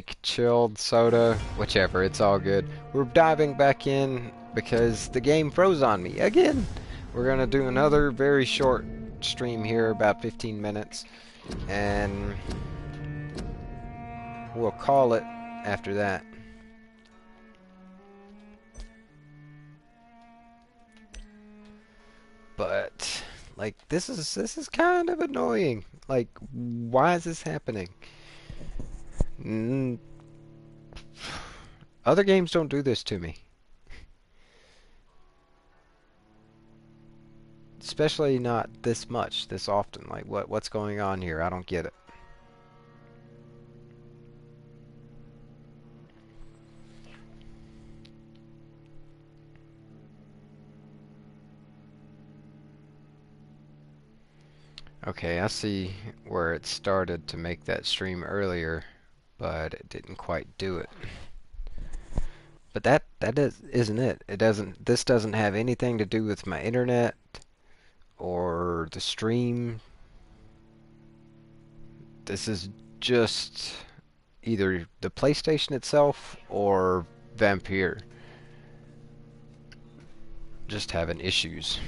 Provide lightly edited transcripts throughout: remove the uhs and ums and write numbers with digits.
chilled soda, whichever, it's all good. We're diving back in because the game froze on me again. We're gonna do another very short stream here, about 15 minutes, and we'll call it after that. But like this is kind of annoying. Like, why is this happening? Mm, Other games don't do this to me. Especially not this much, this often. Like, what's going on here? I don't get it. Okay, I see where it started to make that stream earlier, but it didn't quite do it. But isn't it. This doesn't have anything to do with my internet or the stream. This is just either the PlayStation itself or Vampyr just having issues.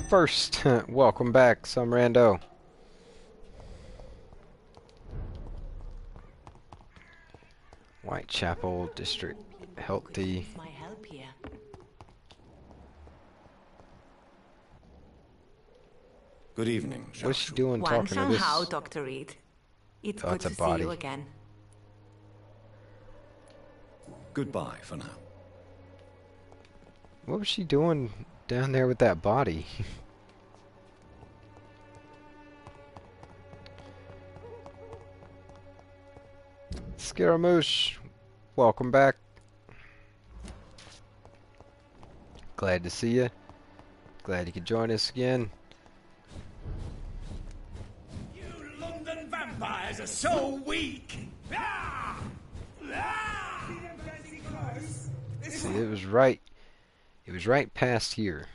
First, welcome back, some rando. Whitechapel District Healthy. Good evening. What's she doing talking to this? Dr. Reed. It's Oh, good it's a to body. see you again. Goodbye for now. What was she doing down there with that body? Scaramouche, welcome back. Glad to see you. Glad you could join us again. You London vampires are so weak! Ah! Ah! See, it was right. It was right past here.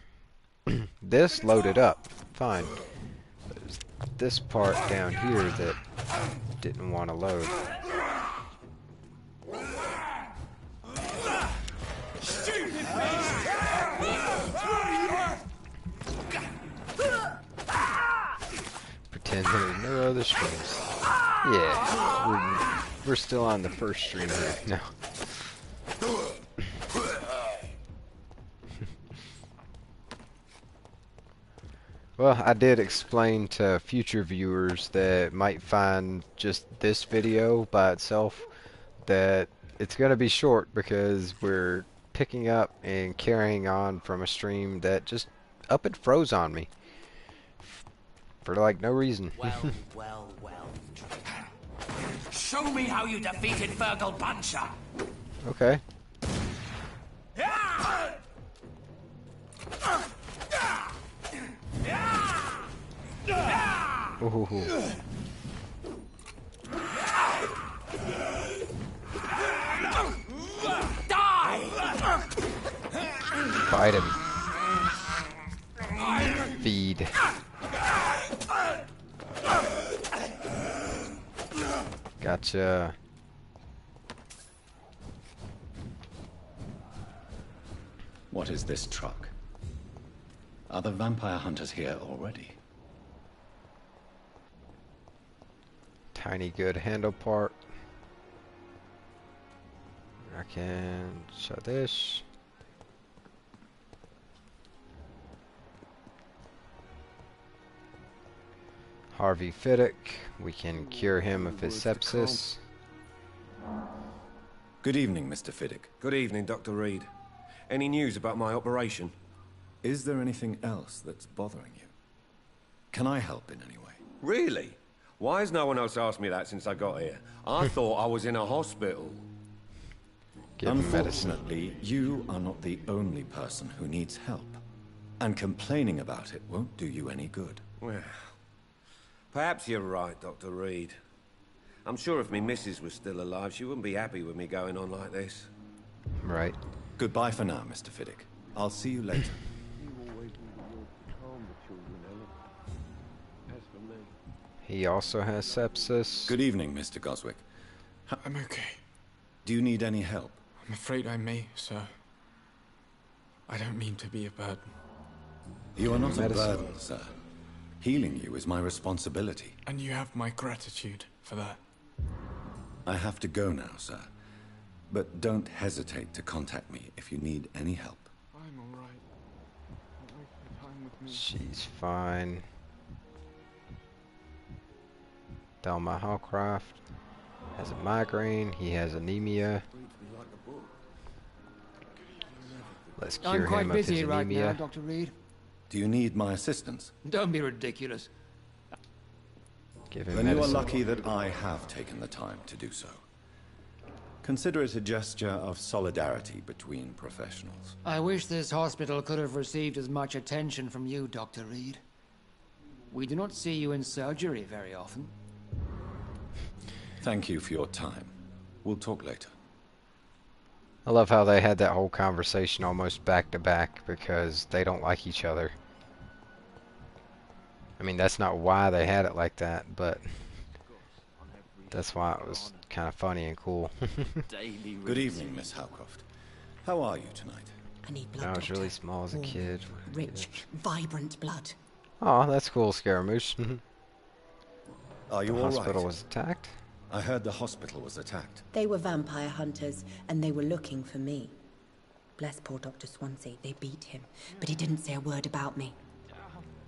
This loaded up fine. But it was this part down here that didn't want to load. Pretend there are no other streams. Yeah, we're still on the first stream here. No. Well, I did explain to future viewers that might find just this video by itself that it's going to be short because we're picking up and carrying on from a stream that just up and froze on me for like no reason. Well. Show me how you defeated Virgil Buncher! Okay. Ooh. Die! Fight him. Feed. Gotcha. What is this truck? Are the vampire hunters here already? Tiny good handle part. I can show this. Harvey Fiddick. We can cure him of his sepsis. Good evening, Mr. Fiddick. Good evening, Dr. Reed. Any news about my operation? Is there anything else that's bothering you? Can I help in any way? Really? Why has no one else asked me that since I got here? I thought I was in a hospital. Give him medicine. Unfortunately, you are not the only person who needs help. And complaining about it won't do you any good. Well, perhaps you're right, Dr. Reed. I'm sure if me missus was still alive, she wouldn't be happy with me going on like this. Right. Goodbye for now, Mr. Fiddick. I'll see you later. He also has sepsis. Good evening, Mr. Goswick. I'm okay. Do you need any help? I'm afraid I may, sir. I don't mean to be a burden. You are not a Medicine. burden, sir. Healing you is my responsibility. And you have my gratitude for that. I have to go now, sir. But don't hesitate to contact me if you need any help. I'm alright. Don't waste your time with me. She's fine. Delma Hallcroft has a migraine. He has anemia. Let's cure I'm quite him of his busy right anemia. now, Dr. Reed. Do you need my assistance? Don't be ridiculous. Give him Then you are medicine. lucky that I have taken the time to do so. Consider it a gesture of solidarity between professionals. I wish this hospital could have received as much attention from you, Dr. Reed. We do not see you in surgery very often. Thank you for your time. We'll talk later. I love how they had that whole conversation almost back to back because they don't like each other. I mean, that's not why they had it like that, but that's why it was kind of funny and cool. Good evening, Miss Howcroft. How are you tonight? I need blood, I was doctor. really small as a Warm, kid. Rich, vibrant blood. Oh, that's cool, Scaramouche. Are you The all right? hospital was attacked. I heard the hospital was attacked. They were vampire hunters, and they were looking for me. Bless poor Dr. Swansea. They beat him, but he didn't say a word about me.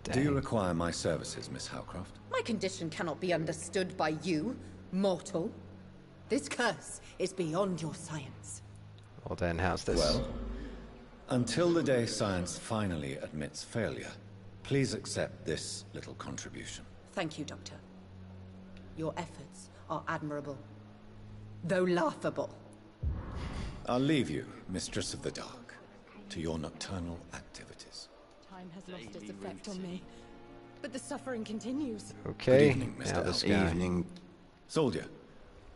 Do you require my services, Miss Howcroft? My condition cannot be understood by you, mortal. This curse is beyond your science. Well then, how's this? Well, until the day science finally admits failure, please accept this little contribution. Thank you, Doctor. Your efforts are admirable, though laughable. I'll leave you, Mistress of the Dark, to your nocturnal activities. Time has lost its effect on me, but the suffering continues. Okay, Good evening, Mr. now this Elton. guy. Evening. Soldier,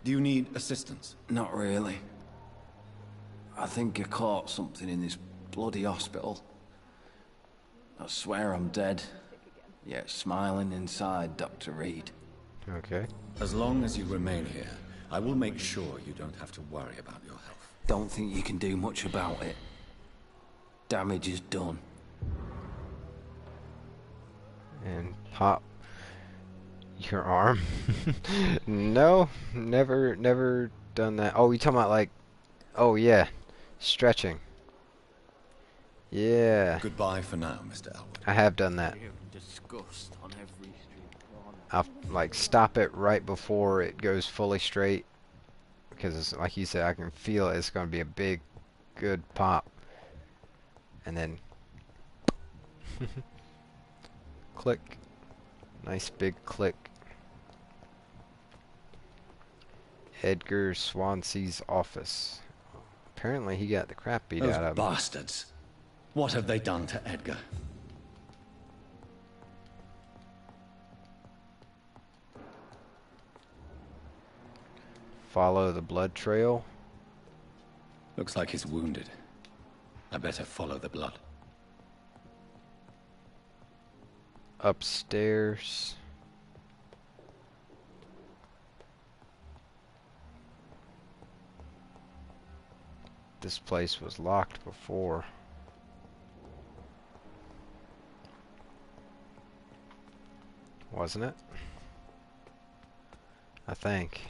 do you need assistance? Not really. I think I caught something in this bloody hospital. I swear I'm dead, yet smiling inside, Dr. Reed. Okay. As long as you remain here, I will make sure you don't have to worry about your health. Don't think you can do much about it. Damage is done. And pop your arm. No, never done that. Oh, you talking about like, oh yeah, stretching. Yeah, Goodbye for now, Mr. Elwood. I have done that. Disgust on every street corner. I'll like stop it right before it goes fully straight because it's, like you said, I can feel it. It's going to be a big, good pop, and then click. Nice big click. Edgar Swansea's office. Apparently he got the crap beat Those out of him. bastards. What have they done to Edgar? Follow the blood trail. Looks like he's wounded. I better follow the blood. Upstairs. This place was locked before. Wasn't it? I think.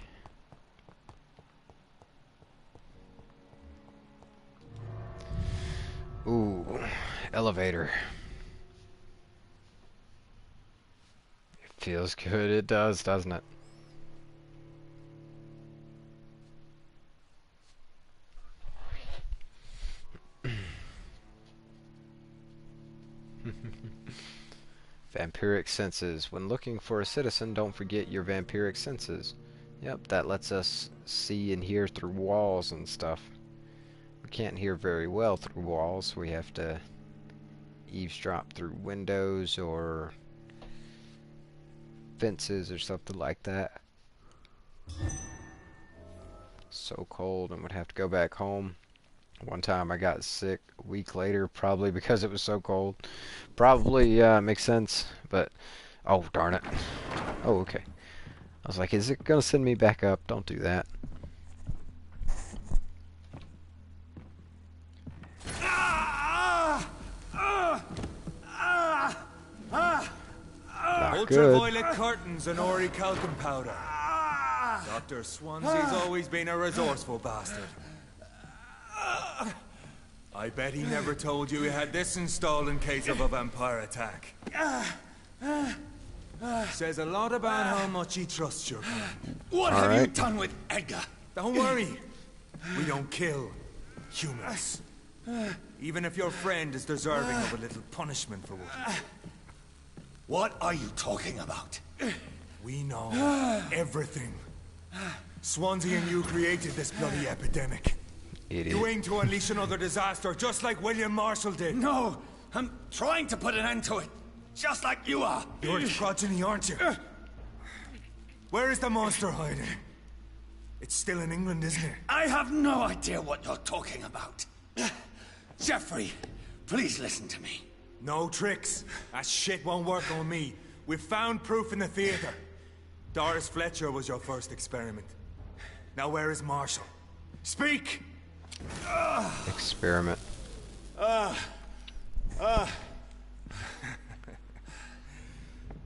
Ooh, elevator. It feels good. It does, doesn't it? Vampiric senses. When looking for a citizen, don't forget your vampiric senses. Yep, that lets us see and hear through walls and stuff. We can't hear very well through walls. We have to eavesdrop through windows or fences or something like that. So cold and would have to go back home. One time I got sick a week later, probably because it was so cold. Probably makes sense, but oh darn it. Oh, okay. I was like, is it gonna send me back up? Don't do that. Not good. Ultraviolet curtains and orichalcum powder. Dr. Swansea's always been a resourceful bastard. I bet he never told you he had this installed in case of a vampire attack. Says a lot about how much he trusts your kind. What have you done with Edgar? Don't worry. We don't kill humans. Even if your friend is deserving of a little punishment for what he did. What are you talking about? We know everything. Swansea and you created this bloody epidemic. Idiot. You aim to unleash another disaster, just like William Marshall did. No, I'm trying to put an end to it, just like you are. You're its progeny, aren't you? Where is the monster hiding? It's still in England, isn't it? I have no idea what you're talking about. Jeffrey, please listen to me. No tricks. That shit won't work on me. We've found proof in the theater. Doris Fletcher was your first experiment. Now where is Marshall? Speak! Experiment.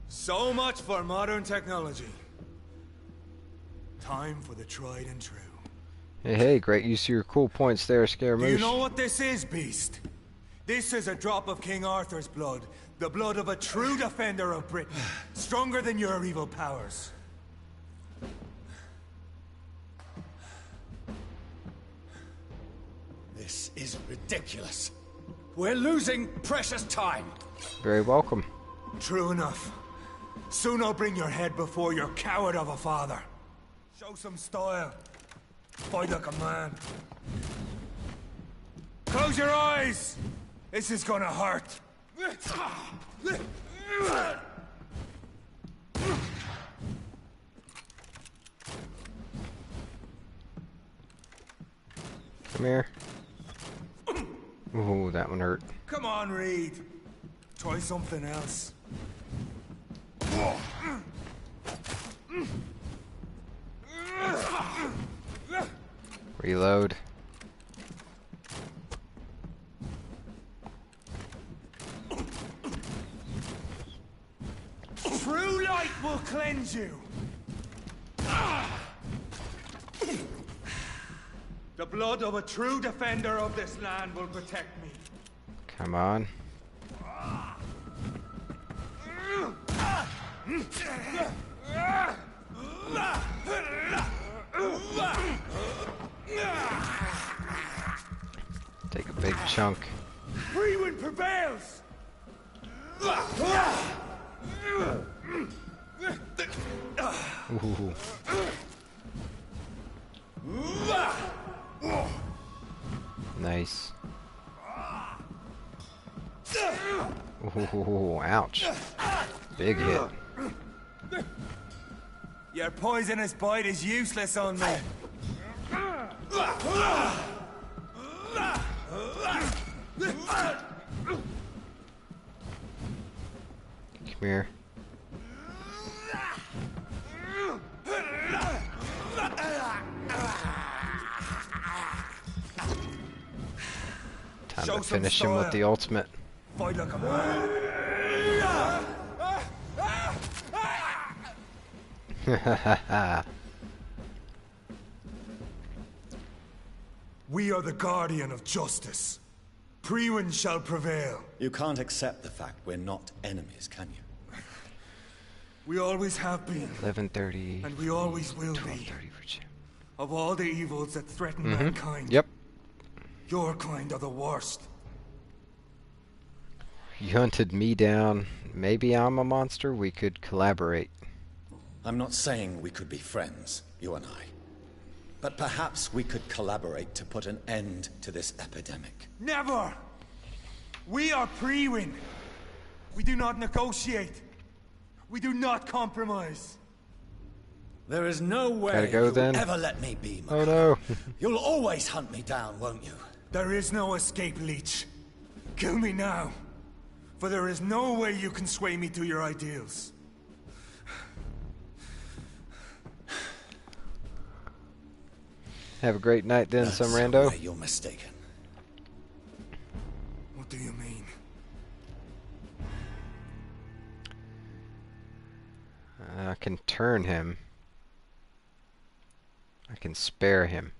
So much for modern technology. Time for the tried and true. Hey, great use of your cool points there, Scaramouche. Do you know what this is, Beast? This is a drop of King Arthur's blood. The blood of a true defender of Britain. Stronger than your evil powers. This is ridiculous. We're losing precious time. Very welcome. True enough. Soon I'll bring your head before your coward of a father. Show some style. Fight like a man. Close your eyes! This is gonna hurt. Come here. Ooh, that one hurt. Come on, Reed. Try something else. Reload. True light will cleanse you. The blood of a true defender of this land will protect me. Come on. Take a big chunk. Freewind prevails! Ooh. Nice. Ooh, ouch. Big hit. Your poisonous bite is useless on me. Come here. Time to finish him with the ultimate. Fight like a man. We are the guardian of justice. Freewind shall prevail. You can't accept the fact we're not enemies, can you? We always have been. 11:30. And we always will be. 12:30 for Jim. Of all the evils that threaten mankind, Yep. your kind are the worst. You hunted me down. Maybe I'm a monster. We could collaborate. I'm not saying we could be friends, you and I. But perhaps we could collaborate to put an end to this epidemic. Never! We are Freewind. We do not negotiate. We do not compromise. There is no way Gotta go you'll then. ever let me be, Oh no. You'll always hunt me down, won't you? There is no escape, Leech. Kill me now. For there is no way you can sway me to your ideals. Have a great night then, That's some rando. where you're mistaken. What do you mean? I can turn him. I can spare him.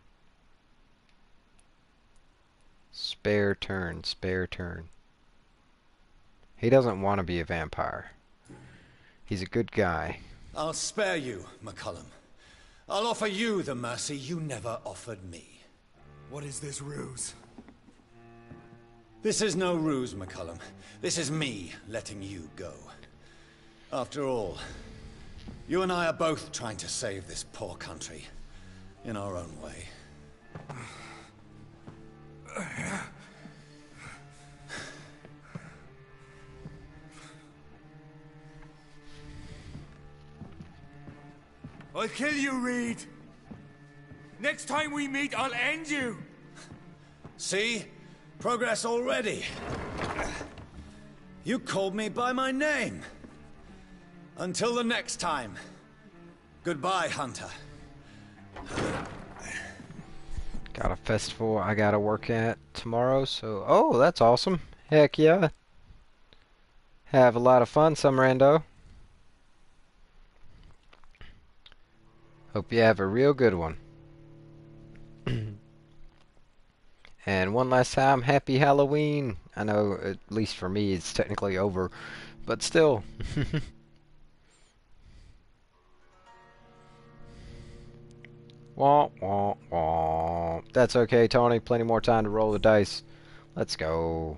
Spare turn, spare turn. He doesn't want to be a vampire. He's a good guy. I'll spare you, McCullum. I'll offer you the mercy you never offered me. What is this ruse? This is no ruse, McCullum. This is me letting you go. After all, you and I are both trying to save this poor country in our own way. I'll kill you, Reed. Next time we meet, I'll end you. See? Progress already. You called me by my name. Until the next time. Goodbye, Hunter. Got a festival I gotta work at tomorrow, so... Oh, that's awesome. Heck yeah. Have a lot of fun, some rando. Hope you have a real good one. And one last time, happy Halloween. I know, at least for me, it's technically over, but still. Wah, wah, wah. That's okay, Tony. Plenty more time to roll the dice. Let's go.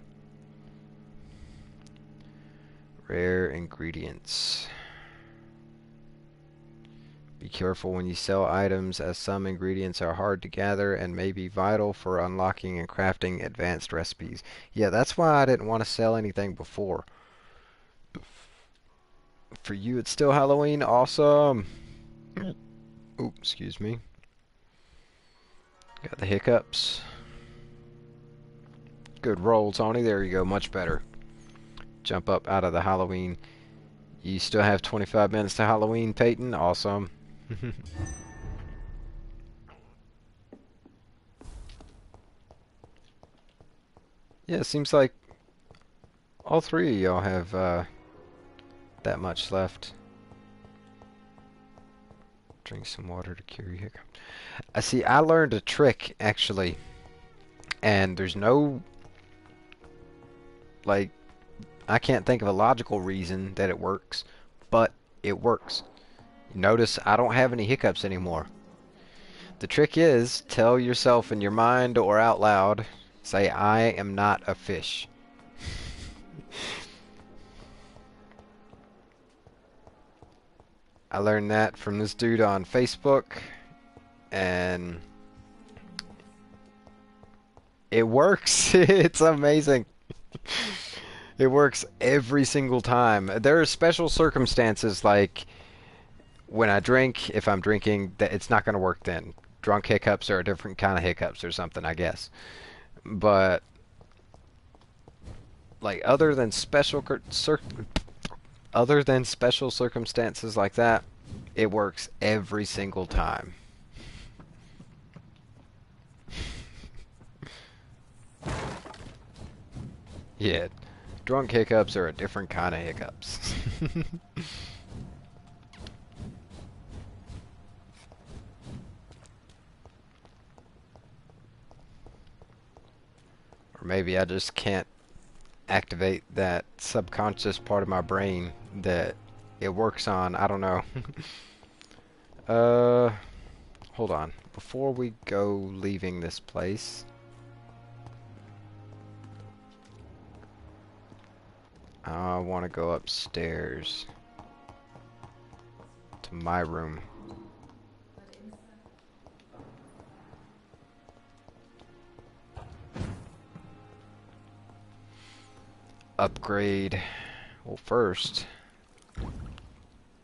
Rare ingredients. Be careful when you sell items, as some ingredients are hard to gather and may be vital for unlocking and crafting advanced recipes. Yeah, that's why I didn't want to sell anything before. For you, it's still Halloween. Awesome. Ooh, excuse me. Got the hiccups. Good roll, Tony. There you go. Much better. Jump up out of the Halloween. You still have 25 minutes to Halloween, Peyton. Awesome. Yeah, it seems like all three of y'all have that much left. Drink some water to cure your hiccup. I see. I learned a trick actually, and there's no like I can't think of a logical reason that it works, but it works. Notice I don't have any hiccups anymore. The trick is tell yourself in your mind or out loud, say, I am not a fish. I learned that from this dude on Facebook, and it works. It's amazing. It works every single time. There are special circumstances like when I drink, if I'm drinking, that it's not going to work then. Drunk hiccups are a different kind of hiccups or something, I guess. But like other than special circumstances like that, it works every single time. Yeah, drunk hiccups are a different kind of hiccups. Or maybe I just can't activate that subconscious part of my brain that it works on. I don't know. Hold on. Before we go leaving this place, I want to go upstairs to my room. Upgrade. Well, first,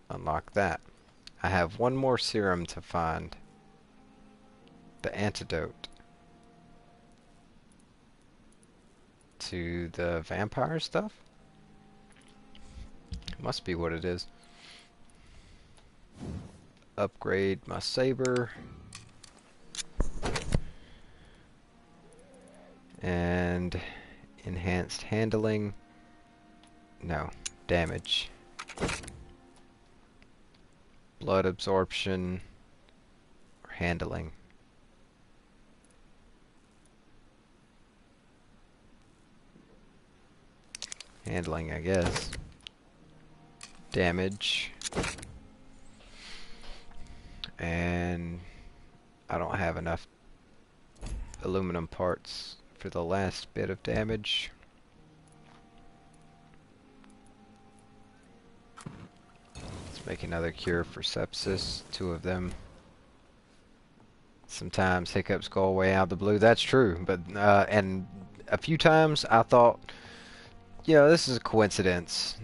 unlock that. I have one more serum to find. The antidote to the vampire stuff? Must be what it is. Upgrade my saber. And enhanced handling. No, damage. Blood absorption or handling. Handling, I guess. Damage. And I don't have enough aluminum parts for the last bit of damage. Let's make another cure for sepsis. 2 of them. Sometimes hiccups go away out of the blue. That's true. But and a few times I thought, this is a coincidence.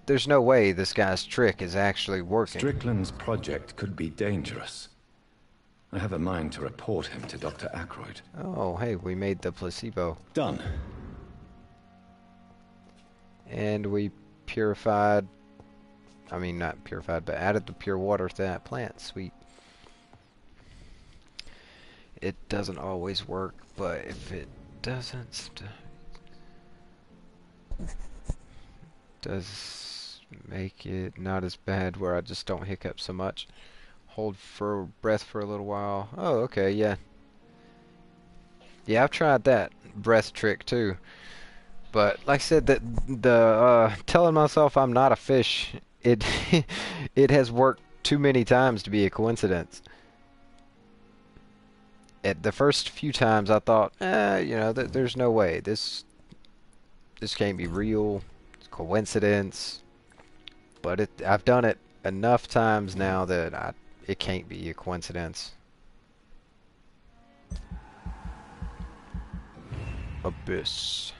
There's no way this guy's trick is actually working. Strickland's project could be dangerous. I have a mind to report him to Dr. Ackroyd. Oh, hey, we made the placebo. Done. And we purified, I mean not purified, but added the pure water to that plant. Sweet. It doesn't always work, but if it doesn't, does make it not as bad where I just don't hiccup so much. Hold for breath for a little while. Oh, okay, yeah. Yeah, I've tried that breath trick too. But like I said, the telling myself I'm not a fish, it it has worked too many times to be a coincidence. At the first few times I thought, there's no way. This can't be real. It's coincidence. But I've done it enough times now that it can't be a coincidence. Abyss.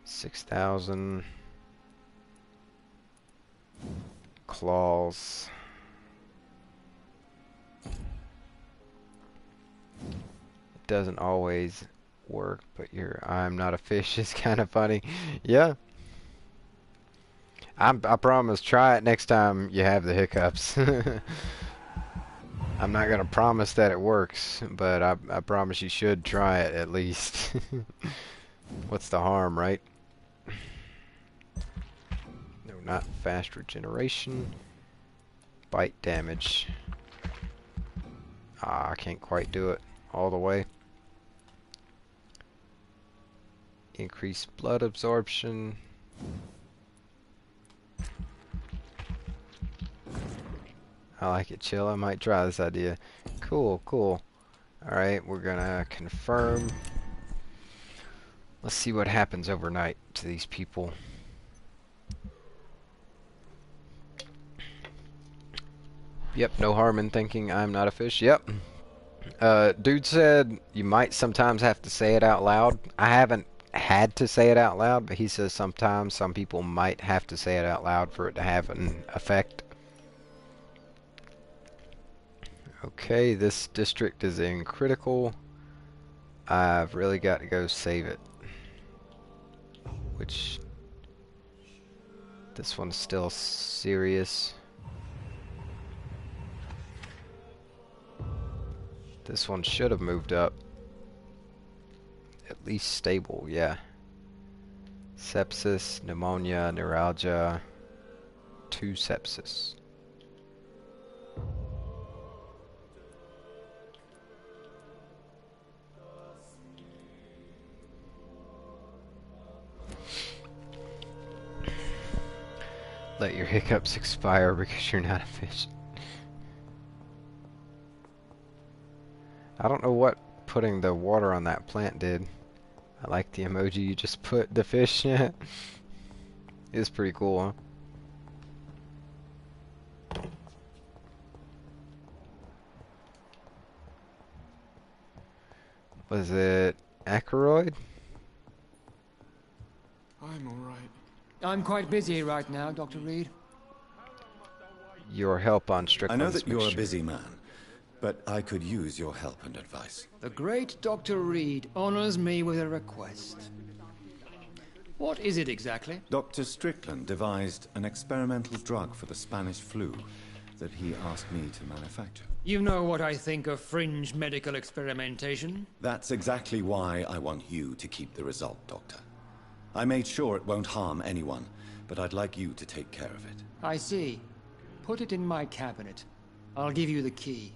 $6,000 claws. It doesn't always work, but I'm not a fish is kind of funny. Yeah. I promise, try it next time you have the hiccups. I'm not gonna promise that it works, but I promise you should try it at least. What's the harm, right? No, not fast regeneration. Bite damage. I can't quite do it all the way. Increased blood absorption. I like it, chill. I might try this idea. Cool, cool. Alright, we're gonna confirm. Let's see what happens overnight to these people. Yep, no harm in thinking I'm not a fish. Yep. Dude said you might sometimes have to say it out loud. I haven't had to say it out loud, but he says sometimes some people might have to say it out loud for it to have an effect. Okay, this district is in critical. I've really got to go save it. Which, this one's still serious. This one should have moved up. At least stable, yeah. Sepsis, pneumonia, neuralgia, 2 sepsis. Let your hiccups expire because you're not a fish. I don't know what putting the water on that plant did. I like the emoji you just put, the fish. It's pretty cool, huh? Was it Ackroyd? I'm alright. I'm quite busy right now, Dr. Reed. Your help on I Strickland's know that you're a mixture. busy man, but I could use your help and advice. The great Dr. Reed honors me with a request. What is it exactly? Dr. Strickland devised an experimental drug for the Spanish flu. that he asked me to manufacture. You know what I think of fringe medical experimentation? That's exactly why I want you to keep the result, Doctor. I made sure it won't harm anyone, but I'd like you to take care of it. I see. Put it in my cabinet. I'll give you the key.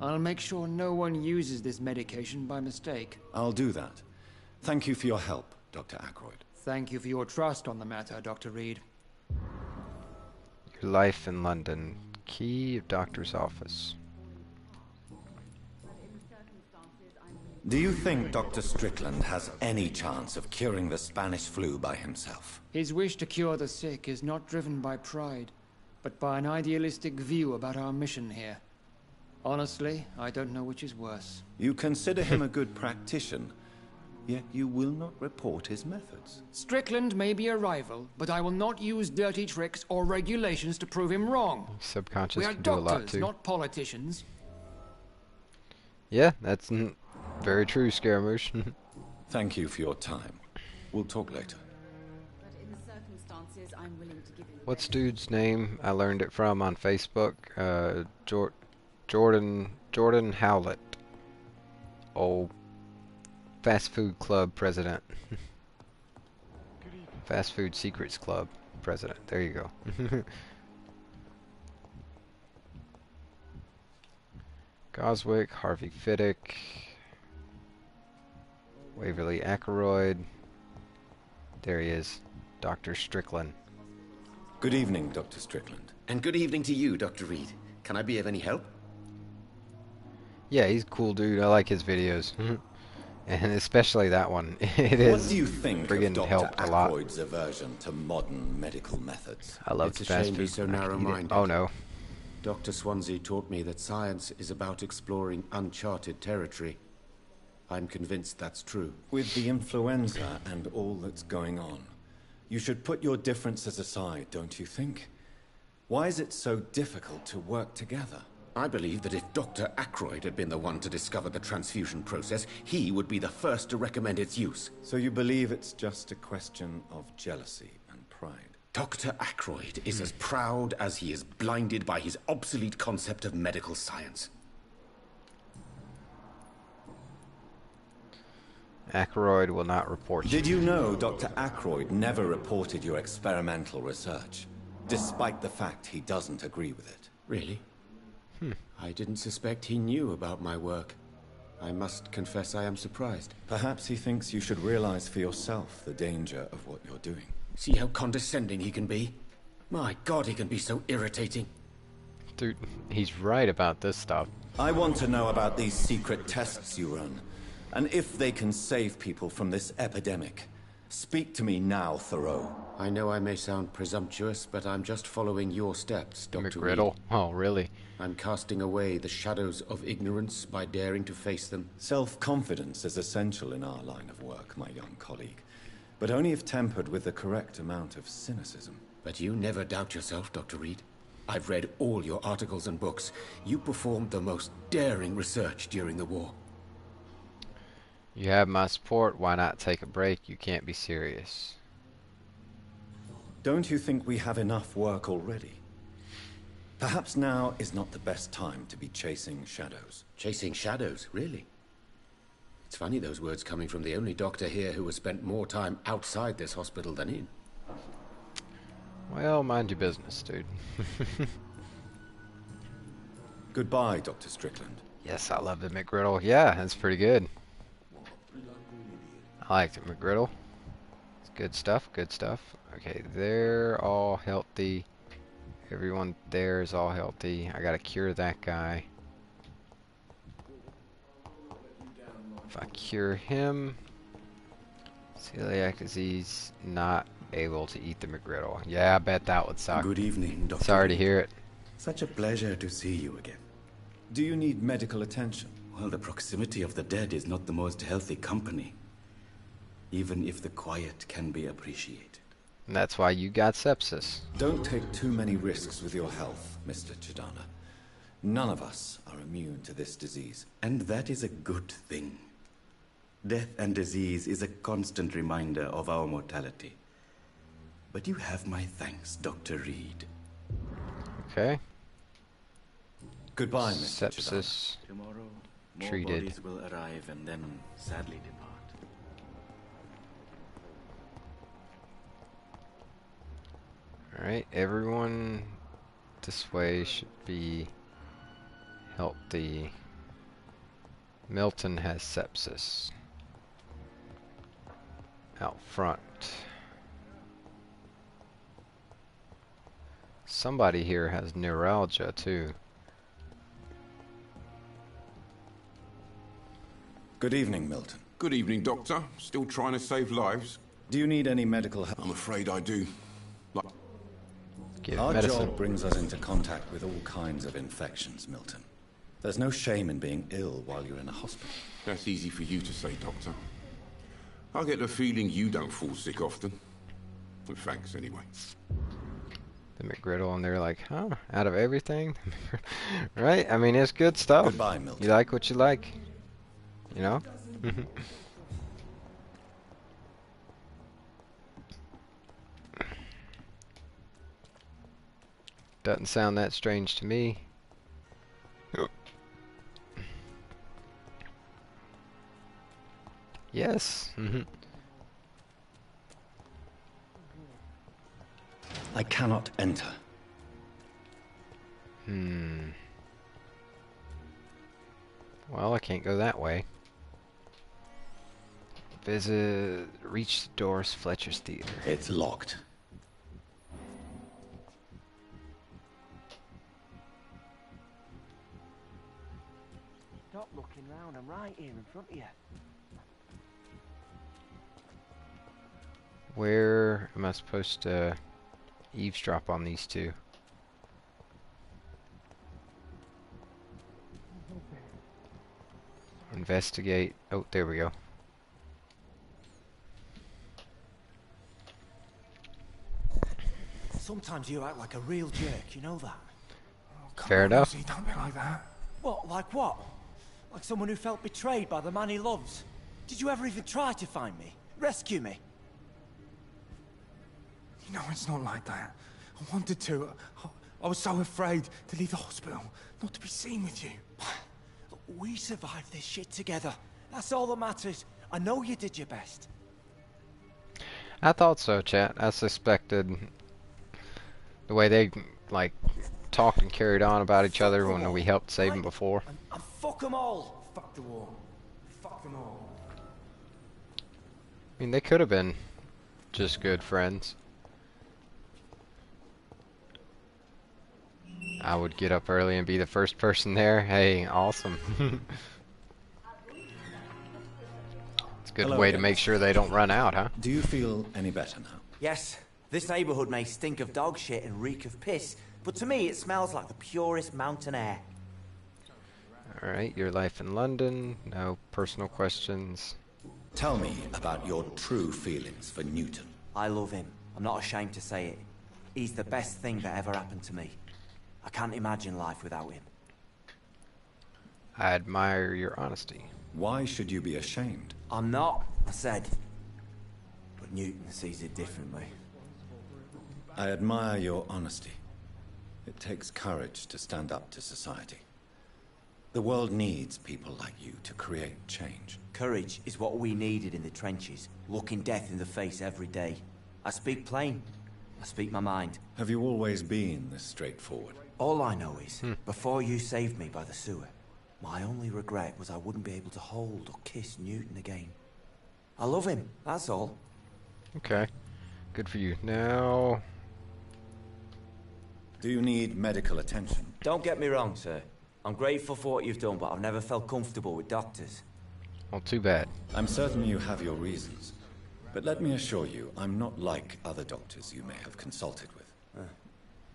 I'll make sure no one uses this medication by mistake. I'll do that. Thank you for your help, Dr. Ackroyd. Thank you for your trust on the matter, Dr. Reed. Your life in London. Key of doctor's office. Do you think Dr. Strickland has any chance of curing the Spanish flu by himself? His wish to cure the sick is not driven by pride, but by an idealistic view about our mission here. Honestly, I don't know which is worse. You consider him a good practitioner, yet you will not report his methods. Strickland may be a rival, but I will not use dirty tricks or regulations to prove him wrong. Subconscious We are can do a lot doctors, too. not politicians. Yeah, that's very true, Scaramouche. Thank you for your time. We'll talk later. But in the circumstances, I'm willing to give in. What's dude's name? I learned it from on Facebook. Jordan Howlett. Old fast food club president. Fast food secrets club president. There you go. Goswick, Harvey Fiddick, Waverly Ackroyd. There he is, Dr. Strickland. Good evening, Dr. Strickland. And good evening to you, Dr. Reed. Can I be of any help? Yeah, he's a cool dude. I like his videos. And especially that one. It is What do you think of friggin' Dr. helped a lot. Ackroyd's aversion to modern medical methods? I love It's a fast shame food. he's so when I can eat it. narrow-minded. Oh no. Dr. Swansea taught me that science is about exploring uncharted territory. I'm convinced that's true. With the influenza and all that's going on, you should put your differences aside, don't you think? Why is it so difficult to work together? I believe that if Dr. Ackroyd had been the one to discover the transfusion process, he would be the first to recommend its use. So you believe it's just a question of jealousy and pride? Dr. Ackroyd is as proud as he is blinded by his obsolete concept of medical science. Ackroyd will not report you. Did you know Dr. Ackroyd never reported your experimental research, despite the fact he doesn't agree with it? Really? I didn't suspect he knew about my work. I must confess I am surprised. Perhaps he thinks you should realize for yourself the danger of what you're doing. See how condescending he can be? My God, he can be so irritating. Dude, he's right about this stuff. I want to know about these secret tests you run, and if they can save people from this epidemic. Speak to me now, Thoreau. I know I may sound presumptuous, but I'm just following your steps, Dr. Reed. McGriddle. Oh, really? I'm casting away the shadows of ignorance by daring to face them. Self-confidence is essential in our line of work, my young colleague, but only if tempered with the correct amount of cynicism. But you never doubt yourself, Dr. Reed. I've read all your articles and books. You performed the most daring research during the war. You have my support. Why not take a break? You can't be serious. Don't you think we have enough work already? Perhaps now is not the best time to be chasing shadows. Chasing shadows, really? It's funny those words coming from the only doctor here who has spent more time outside this hospital than in. Well, mind your business, dude. Goodbye, Dr. Strickland. Yes, I love the McGriddle. Yeah, that's pretty good. I liked it, McGriddle. It's good stuff, good stuff. Okay, they're all healthy. Everyone there is all healthy. I gotta cure that guy. If I cure him, celiac disease, not able to eat the McGriddle. Yeah, I bet that would suck. Good evening, Dr. Sorry to Reed. hear it. Such a pleasure to see you again. Do you need medical attention? Well, the proximity of the dead is not the most healthy company, even if the quiet can be appreciated. And that's why you got sepsis. Don't take too many risks with your health, Mr. Chidana. None of us are immune to this disease. And that is a good thing. Death and disease is a constant reminder of our mortality. But you have my thanks, Dr. Reed. Okay. Goodbye, Mr. Chisholm. sepsis Tomorrow, more treated. bodies will arrive and then sadly depart. Alright, everyone this way should be healthy. Milton has sepsis. Out front. Somebody here has neuralgia too. Good evening, Milton. Good evening, Doctor. Still trying to save lives? Do you need any medical help? I'm afraid I do. Give Our medicine. job brings us into contact with all kinds of infections, Milton. There's no shame in being ill while you're in a hospital. That's easy for you to say, Doctor. I get the feeling you don't fall sick often. Well, thanks, anyway. The McGriddle, and they're like, huh? Out of everything? Right? I mean, it's good stuff. Goodbye, Milton. You like what you like. You know? Doesn't sound that strange to me. Yes. I cannot enter. Well, I can't go that way. Reach the doors, Fletcher's Theater. It's locked. Stop looking round. I'm right here in front of you. Where am I supposed to eavesdrop on these two? Investigate. Oh, there we go. Sometimes you act like a real jerk, you know that? Fair enough. Lucy, don't be like that. What, like what? Like someone who felt betrayed by the man he loves? Did you ever even try to find me? Rescue me? You know, it's not like that. I wanted to. I was so afraid to leave the hospital, not to be seen with you. We survived this shit together. That's all that matters. I know you did your best. I thought so, chat. I suspected the way they, like, talked and carried on about each other when we helped save them before. And fuck them all. Fuck the war. Fuck them all. I mean, they could have been just good friends. I would get up early and be the first person there. Hey, awesome. It's a good Hello way to again. make sure they don't run out, huh? Do you feel any better now? Yes, this neighborhood may stink of dog shit and reek of piss, but to me it smells like the purest mountain air. Alright, your life in London. No personal questions. Tell me about your true feelings for Newton. I love him. I'm not ashamed to say it. He's the best thing that ever happened to me. I can't imagine life without him. I admire your honesty. Why should you be ashamed? I'm not, I said. But Newton sees it differently. I admire your honesty. It takes courage to stand up to society. The world needs people like you to create change. Courage is what we needed in the trenches, looking death in the face every day. I speak plain. I speak my mind. Have you always been this straightforward? All I know is, before you saved me by the sewer, my only regret was I wouldn't be able to hold or kiss Newton again. I love him, that's all. Okay. Good for you. Now... Do you need medical attention? Don't get me wrong, sir. I'm grateful for what you've done, but I've never felt comfortable with doctors. Well, too bad. I'm certain you have your reasons. But let me assure you, I'm not like other doctors you may have consulted with.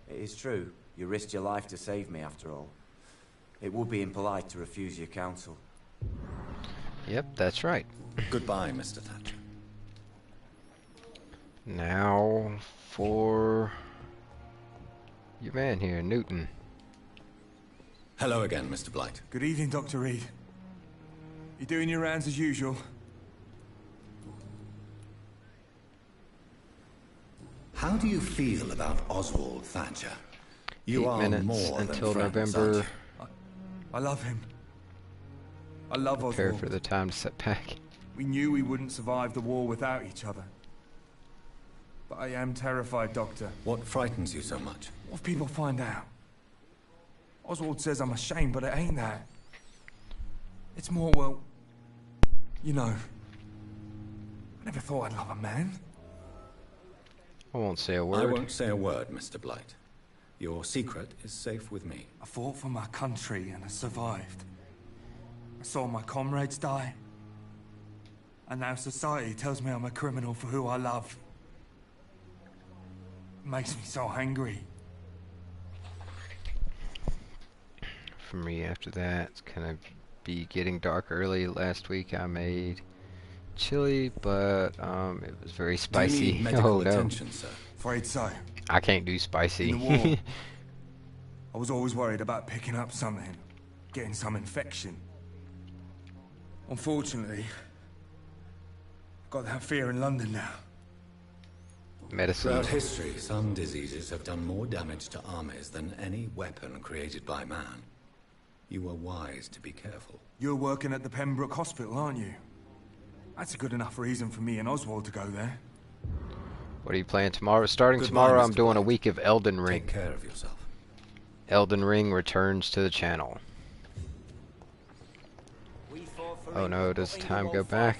It is true. You risked your life to save me, after all. It would be impolite to refuse your counsel. Yep, that's right. Goodbye, Mr. Thatcher. Now for your man here, Newton. Hello again, Mr. Blight. Good evening, Dr. Reed. You doing your rounds as usual? How do you feel about Oswald Thatcher? You 8 are minutes more until than friends, November aren't you? I love him. I love Prepare Oswald. for the time to sit back. We knew we wouldn't survive the war without each other. But I am terrified, Doctor. What frightens you so much? What if people find out? Oswald says I'm ashamed, but it ain't that. It's more, well, you know, I never thought I'd love a man. I won't say a word. I won't say a word, Mr. Blight. Your secret is safe with me. I fought for my country and I survived. I saw my comrades die. And now society tells me I'm a criminal for who I love. It makes me so angry. For me, after that, it's gonna be getting dark early. Last week I made chili, but it was very spicy. Do you need medical Oh no. attention, sir? Afraid so. I can't do spicy. In the war, I was always worried about picking up something, getting some infection. Unfortunately, I've got that fear in London now. Medicine. Throughout history, some diseases have done more damage to armies than any weapon created by man. You were wise to be careful. You're working at the Pembroke Hospital, aren't you? That's a good enough reason for me and Oswald to go there. What are you playing tomorrow? Starting Goodbye, tomorrow, I'm Mr. doing a Blight. week of Elden Ring. Take care of yourself. Elden Ring returns to the channel. Oh no, does time go back?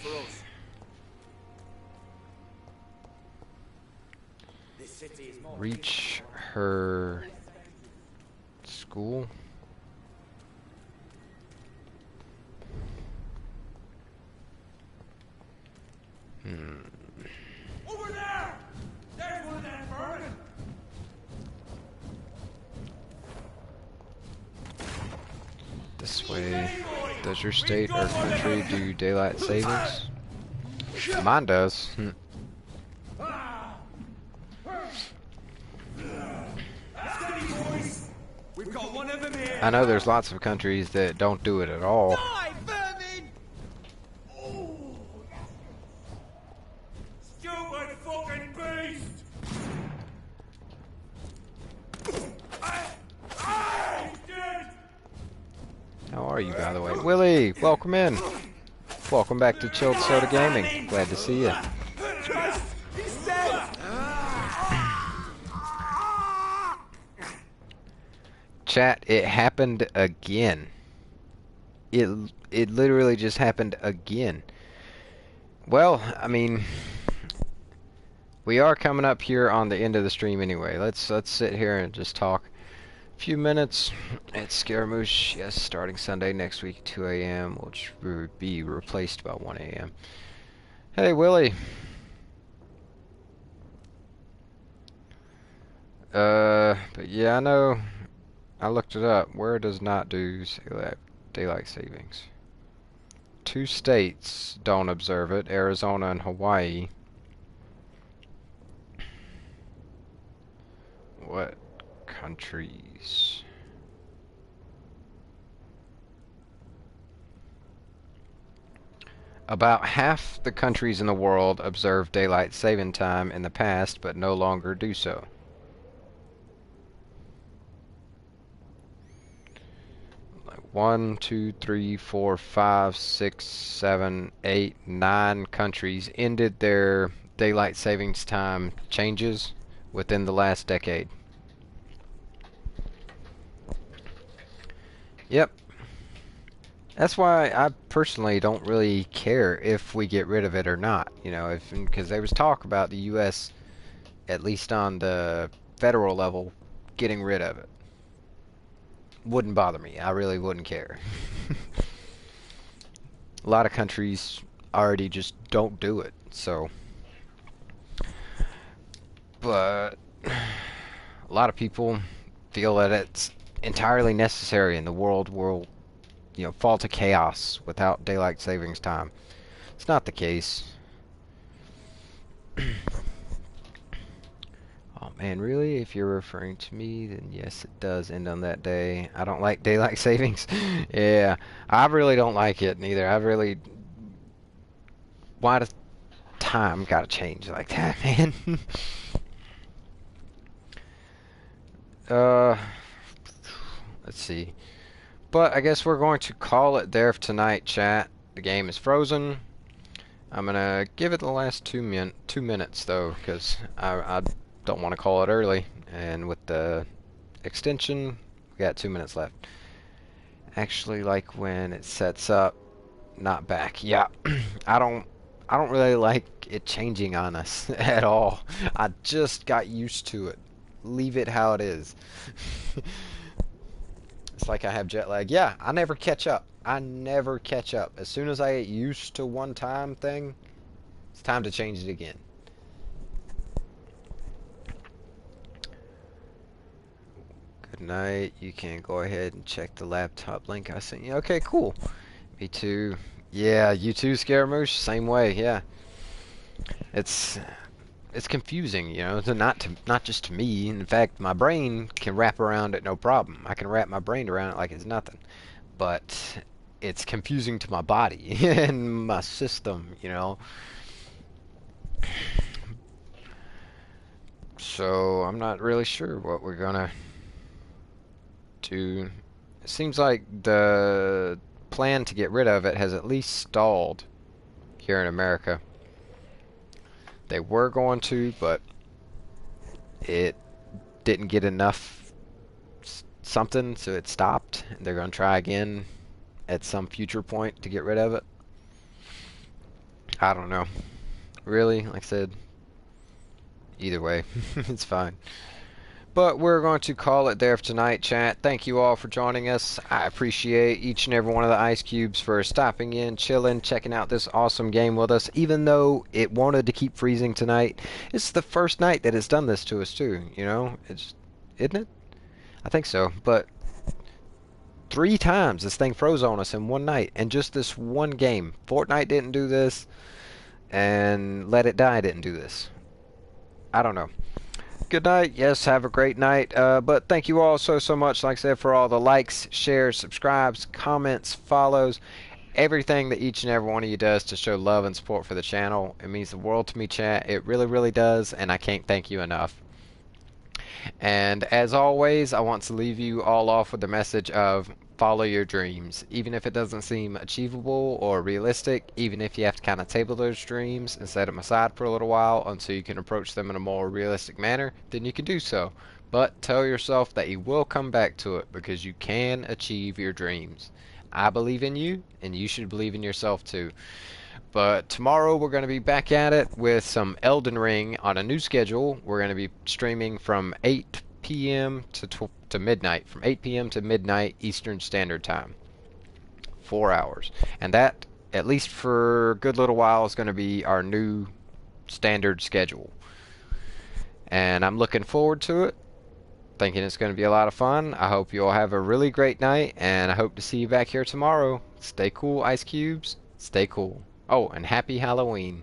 Reach her school. Over there! There's one of them vermin! This way. Does your state or country do daylight savings? Mine does. We've got one of them here! I know there's lots of countries that don't do it at all. Die, vermin! Oh. Stupid fucking beast! He's dead! How are you, by the way? Willie, welcome in. Welcome back to Chilled Soda Gaming. Glad to see you. He's dead! Chat, it happened again. It literally just happened again. Well, I mean, we are coming up here on the end of the stream anyway. Let's sit here and just talk a few minutes. It's Scaramouche. Yes, starting Sunday next week, 2 a.m. which will be replaced by 1 a.m. Hey, Willie. But yeah, I know. I looked it up. Where does not do daylight savings? 2 states don't observe it, Arizona and Hawaii. What countries? About half the countries in the world observed daylight saving time in the past, but no longer do so. One, two, three, four, five, 6, 7, 8, 9 countries ended their daylight savings time changes within the last decade. Yep. That's why I personally don't really care if we get rid of it or not. You know, because there was talk about the U.S., at least on the federal level, getting rid of it. Wouldn't bother me. I really wouldn't care. A lot of countries already just don't do it, so. But a lot of people feel that it's entirely necessary and the world will, fall to chaos without daylight savings time. It's not the case. Oh man, really? If you're referring to me, then yes, it does end on that day. I don't like daylight savings. Yeah, I really don't like it neither. Why does time gotta change like that, man? Let's see. But I guess we're going to call it there for tonight, chat. The game is frozen. I'm gonna give it the last 2 minutes though, because I don't want to call it early. And with the extension, we got 2 minutes left. Actually, like when it sets up, not back. Yeah, I don't really like it changing on us at all. I just got used to it. Leave it how it is. It's like I have jet lag. Yeah, I never catch up. I never catch up. As soon as I get used to one time thing, it's time to change it again. Good night. You can go ahead and check the laptop link I sent you. Okay, cool. Me too. Yeah, you too, Scaramouche. Same way. Yeah. It's confusing, you know, not just to me. In fact, my brain can wrap around it no problem. I can wrap my brain around it like it's nothing. But it's confusing to my body and my system, you know. So I'm not really sure what we're gonna do. It seems like the plan to get rid of it has at least stalled here in America. They were going to, but it didn't get enough something, so it stopped. They're going to try again at some future point to get rid of it. I don't know. Really, like I said, either way, it's fine. But we're going to call it there for tonight, chat. Thank you all for joining us. I appreciate each and every one of the ice cubes for stopping in, chilling, checking out this awesome game with us. Even though it wanted to keep freezing tonight, it's the first night that it's done this to us too, you know? Isn't it? I think so. But 3 times this thing froze on us in one night, and just this one game. Fortnite didn't do this, and Let It Die didn't do this. I don't know. Good night. Yes, have a great night. But thank you all so much, like I said, for all the likes, shares, subscribes, comments, follows, everything that each and every one of you does to show love and support for the channel. It means the world to me, chat. It really does, and I can't thank you enough. And as always, I want to leave you all off with the message of follow your dreams. Even if it doesn't seem achievable or realistic, even if you have to kind of table those dreams and set them aside for a little while until you can approach them in a more realistic manner, then you can do so. But tell yourself that you will come back to it because you can achieve your dreams. I believe in you, and you should believe in yourself too. But tomorrow we're going to be back at it with some Elden Ring on a new schedule. We're going to be streaming from 8 p.m. to midnight. From 8 p.m. to midnight Eastern Standard Time. 4 hours. And that, at least for a good little while, is going to be our new standard schedule. And I'm looking forward to it. Thinking it's going to be a lot of fun. I hope you all have a really great night. And I hope to see you back here tomorrow. Stay cool, Ice Cubes. Stay cool. Oh, and happy Halloween.